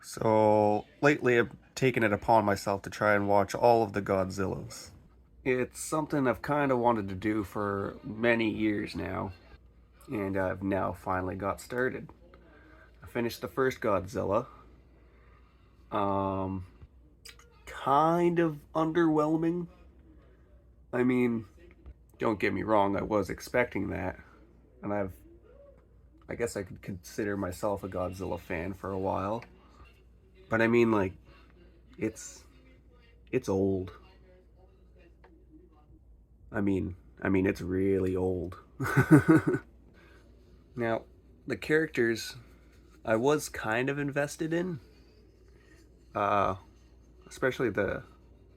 So lately I've taken it upon myself to try and watch all of the Godzillas. It's something I've kind of wanted to do for many years now, and I've now finally got started. I finished the first Godzilla. Um, Kind of underwhelming. I mean, don't get me wrong, I was expecting that, and I guess I could consider myself a Godzilla fan for a while. But I mean, like, it's it's old. I mean, it's really old. Now, the characters I was kind of invested in, uh, especially the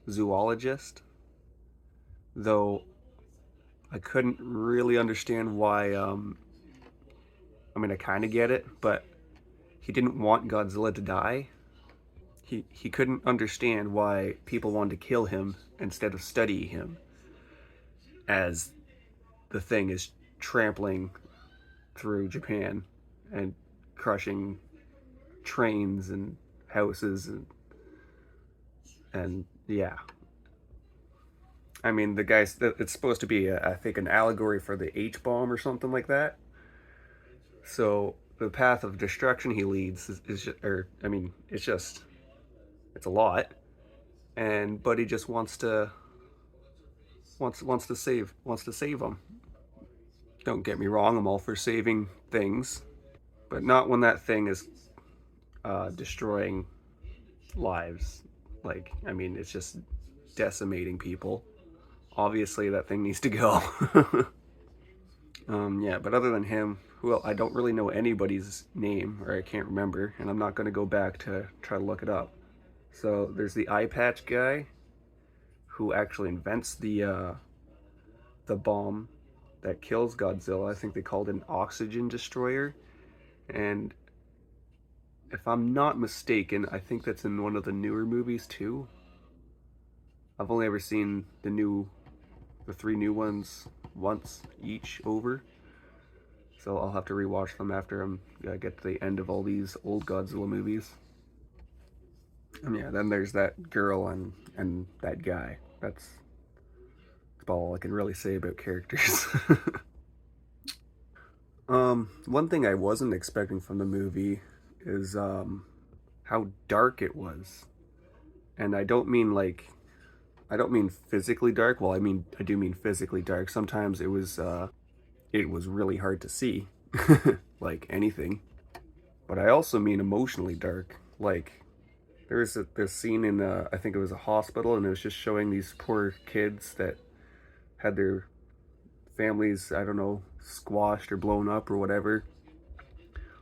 zoologist, though I couldn't really understand why. I mean, I kind of get it, but he didn't want Godzilla to die. He couldn't understand why people wanted to kill him instead of study him, as the thing is trampling through Japan and crushing trains and houses and yeah. I mean, the guy's it's supposed to be, I think, an allegory for the H bomb or something like that. So the path of destruction he leads is just, or I mean, it's a lot, and but he just wants to save him. Don't get me wrong, I'm all for saving things, but not when that thing is destroying lives. Like, I mean, it's just decimating people. Obviously, that thing needs to go. Yeah, but other than him, well, I don't really know anybody's name, or I can't remember, and I'm not going to go back to try to look it up. So there's the eye patch guy who actually invents the bomb that kills Godzilla. I think they called it an oxygen destroyer, and if I'm not mistaken, I think that's in one of the newer movies too. I've only ever seen the three new ones once each over, so I'll have to rewatch them after I get to the end of all these old Godzilla movies. And yeah, then there's that girl and that guy. That's all I can really say about characters. One thing I wasn't expecting from the movie is how dark it was, and I don't mean physically dark. Well, I do mean physically dark. Sometimes it was really hard to see, like anything. But I also mean emotionally dark. Like there's this scene in I think it was a hospital, and it was just showing these poor kids that had their families, I don't know, squashed or blown up or whatever.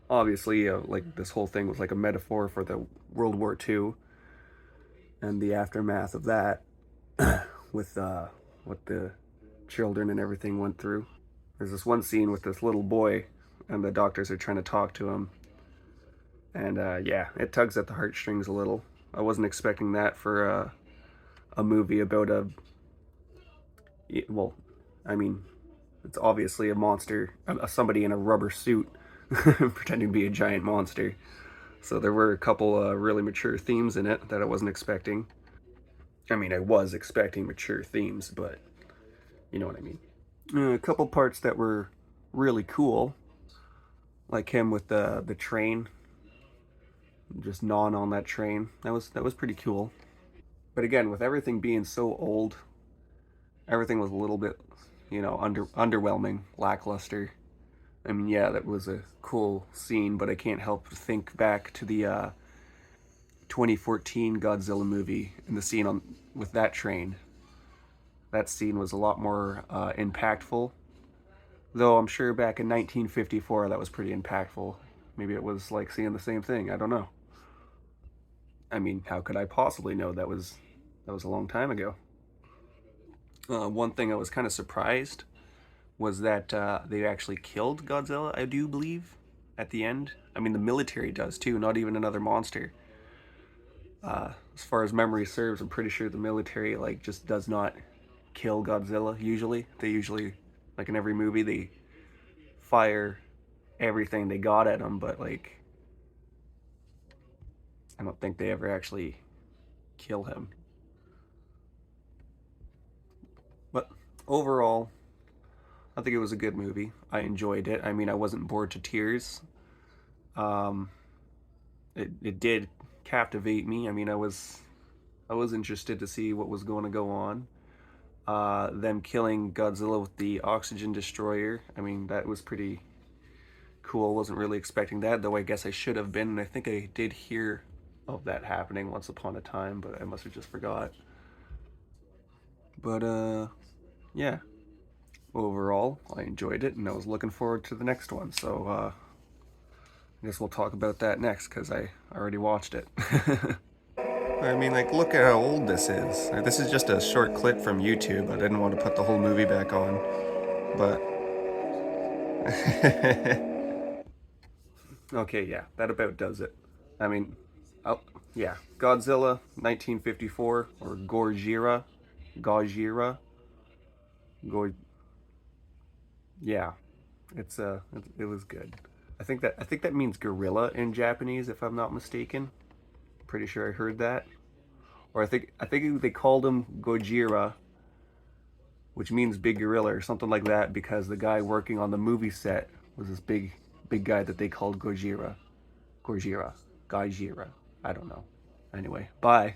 Obviously, like this whole thing was like a metaphor for the World War II and the aftermath of that, with what the children and everything went through. There's this one scene with this little boy, and the doctors are trying to talk to him, and yeah, it tugs at the heartstrings a little. I wasn't expecting that for a movie about well, I mean, it's obviously a monster, somebody in a rubber suit pretending to be a giant monster. So there were a couple really mature themes in it that I wasn't expecting. I mean, I was expecting mature themes, but you know what I mean. A couple parts that were really cool, like him with the train, just gnawing on that train. That was pretty cool. But again, with everything being so old, everything was a little bit, underwhelming, lackluster. I mean, yeah, that was a cool scene, but I can't help but think back to the 2014 Godzilla movie and the scene on with that train. That scene was a lot more impactful, though I'm sure back in 1954 that was pretty impactful. Maybe it was like seeing the same thing. I don't know. I mean, how could I possibly know that was a long time ago? One thing I was kind of surprised was that they actually killed Godzilla, I do believe, at the end. I mean, the military does too, not even another monster. As far as memory serves, I'm pretty sure the military like just does not kill Godzilla. Usually, they usually, like in every movie, they fire everything they got at him. But like, I don't think they ever actually kill him. But overall, I think it was a good movie. I enjoyed it. I mean, I wasn't bored to tears. Um, it did captivate me. I mean, I was interested to see what was going to go on. Them killing Godzilla with the oxygen destroyer. I mean, that was pretty cool. Wasn't really expecting that, though I guess I should have been. And I think I did hear of that happening once upon a time, but I must have just forgot. But yeah. Overall, I enjoyed it, and I was looking forward to the next one. So I guess we'll talk about that next because I already watched it. I mean, like, look at how old this is. This is just a short clip from YouTube. I didn't want to put the whole movie back on, but okay, yeah, that about does it. I mean, oh yeah, Godzilla, 1954, or Gojira, Go. Yeah, it was good. I think that means gorilla in Japanese, if I'm not mistaken. Pretty sure I heard that. Or I think they called him Gojira, which means big gorilla or something like that, because the guy working on the movie set was this big guy that they called Gojira. Gojira. Gojira. I don't know. Anyway, bye.